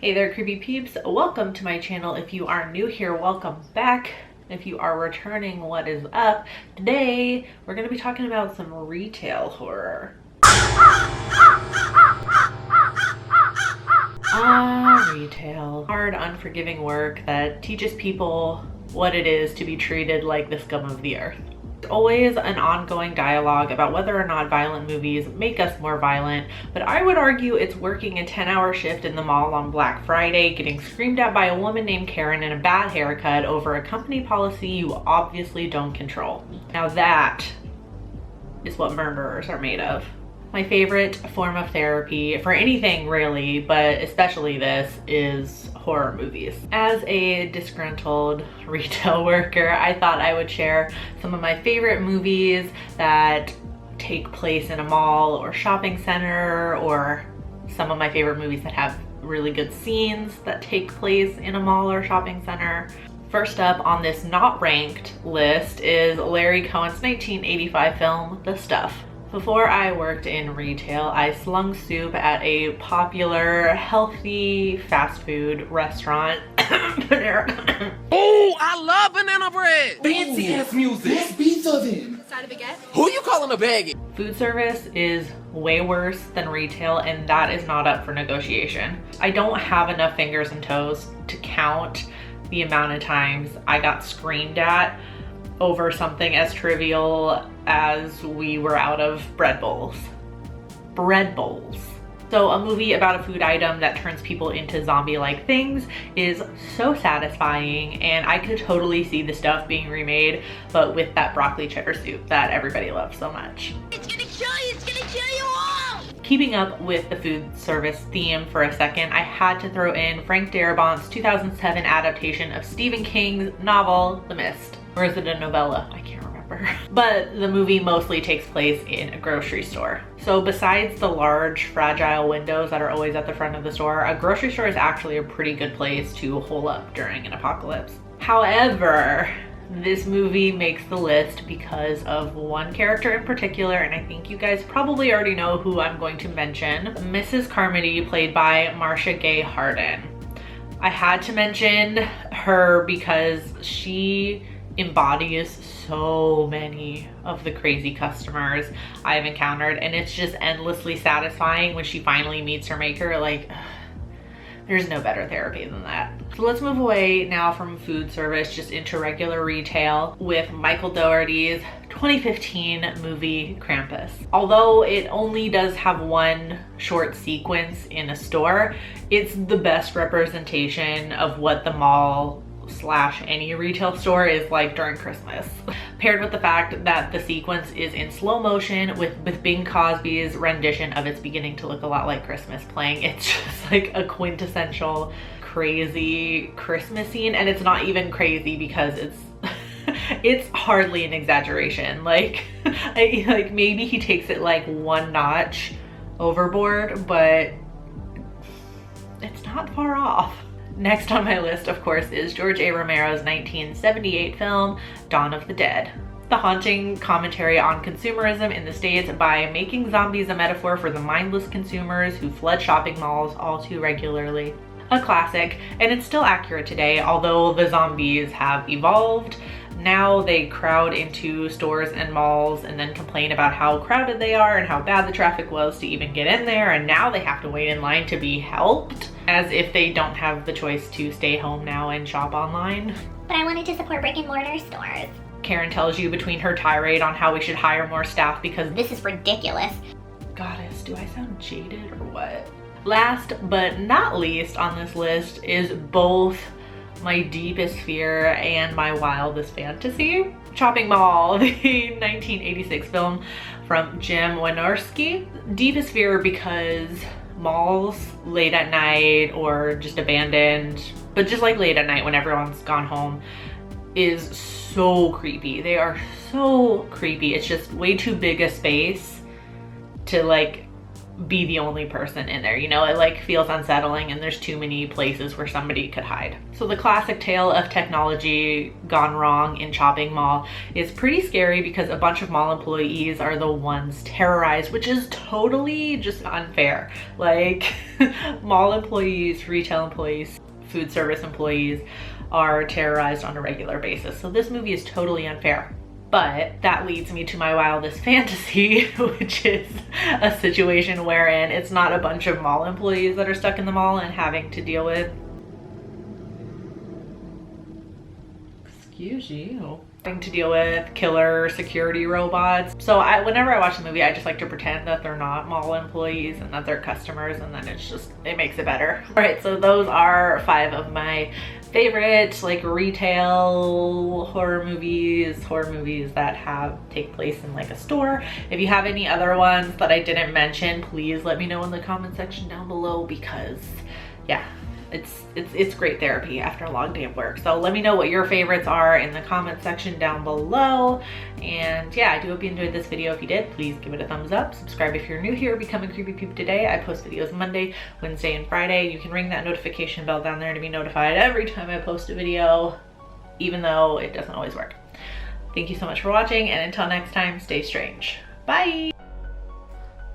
Hey there, creepy peeps. Welcome to my channel. If you are new here, welcome back. If you are returning, what is up? Today, we're going to be talking about some retail horror. Retail. Hard, unforgiving work that teaches people what it is to be treated like the scum of the earth. Always an ongoing dialogue about whether or not violent movies make us more violent, but I would argue it's working a 10-hour shift in the mall on Black Friday, getting screamed at by a woman named Karen in a bad haircut over a company policy you obviously don't control. Now that is what murderers are made of. My favorite form of therapy for anything really, but especially this, is horror movies. As a disgruntled retail worker, I thought I would share some of my favorite movies that take place in a mall or shopping center, or some of my favorite movies that have really good scenes that take place in a mall or shopping center. First up on this not ranked list is Larry Cohen's 1985 film, The Stuff. Before I worked in retail, I slung soup at a popular, healthy fast food restaurant. Oh, I love banana bread! Fancy ass music. Let's pizza then. Side of baguette? Who you calling a baggie? Food service is way worse than retail, and that is not up for negotiation. I don't have enough fingers and toes to count the amount of times I got screamed at over something as trivial as we were out of bread bowls. Bread bowls. So a movie about a food item that turns people into zombie-like things is so satisfying, and I could totally see The Stuff being remade, but with that broccoli cheddar soup that everybody loves so much. It's gonna kill you! It's gonna kill you all! Keeping up with the food service theme for a second, I had to throw in Frank Darabont's 2007 adaptation of Stephen King's novel, The Mist. Or is it a novella? I can't remember. But the movie mostly takes place in a grocery store. So besides the large, fragile windows that are always at the front of the store, a grocery store is actually a pretty good place to hole up during an apocalypse. However, this movie makes the list because of one character in particular, and I think you guys probably already know who I'm going to mention. Mrs. Carmody, played by Marcia Gay Harden. I had to mention her because she embodies so many of the crazy customers I've encountered, and it's just endlessly satisfying when she finally meets her maker. Like, there's no better therapy than that. So let's move away now from food service just into regular retail with Michael Dougherty's 2015 movie Krampus. Although it only does have one short sequence in a store, it's the best representation of what the mall slash any retail store is like during Christmas. Paired with the fact that the sequence is in slow motion with Bing Crosby's rendition of It's Beginning to Look a Lot Like Christmas playing, it's just like a quintessential crazy Christmas scene. And it's not even crazy because it's hardly an exaggeration. Like maybe he takes it like one notch overboard, but it's not far off. Next on my list, of course, is George A. Romero's 1978 film, Dawn of the Dead. The haunting commentary on consumerism in the States by making zombies a metaphor for the mindless consumers who flood shopping malls all too regularly. A classic, and it's still accurate today, although the zombies have evolved. Now they crowd into stores and malls and then complain about how crowded they are and how bad the traffic was to even get in there, and now they have to wait in line to be helped, as if they don't have the choice to stay home now and shop online. But I wanted to support brick and mortar stores. Karen tells you between her tirade on how we should hire more staff because This is ridiculous. Goddess, do I sound jaded or what? Last but not least on this list is both my deepest fear and my wildest fantasy. Chopping Mall, the 1986 film from Jim Wynorski. Deepest fear because malls late at night or just abandoned, but just like late at night when everyone's gone home, is so creepy. They are so creepy. It's just way too big a space to like be the only person in there. You know, it like feels unsettling and there's too many places where somebody could hide. So the classic tale of technology gone wrong in Chopping Mall is pretty scary because a bunch of mall employees are the ones terrorized, which is totally just unfair. Like mall employees, retail employees, food service employees are terrorized on a regular basis. So this movie is totally unfair. But that leads me to my wildest fantasy, which is a situation wherein it's not a bunch of mall employees that are stuck in the mall and having to deal with, excuse you, having to deal with killer security robots. So whenever I watch the movie, I just like to pretend that they're not mall employees and that they're customers, and then it makes it better. All right, so those are 5 of my favorite like retail horror movies that take place in like a store. If you have any other ones that I didn't mention, please let me know in the comment section down below, because yeah, it's great therapy after a long day of work. So let me know what your favorites are in the comment section down below. And yeah, I do hope you enjoyed this video. If you did, please give it a thumbs up. Subscribe if you're new here. Become a Creepy Peep today. I post videos Monday, Wednesday, and Friday. You can ring that notification bell down there to be notified every time I post a video, even though it doesn't always work. Thank you so much for watching, and until next time, stay strange. Bye!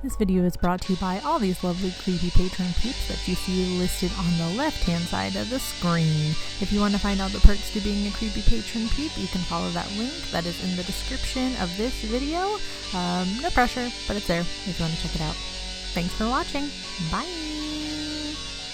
This video is brought to you by all these lovely creepy patron peeps that you see listed on the left-hand side of the screen. If you want to find out the perks to being a creepy patron peep, you can follow that link that is in the description of this video. No pressure, but it's there if you want to check it out. Thanks for watching. Bye!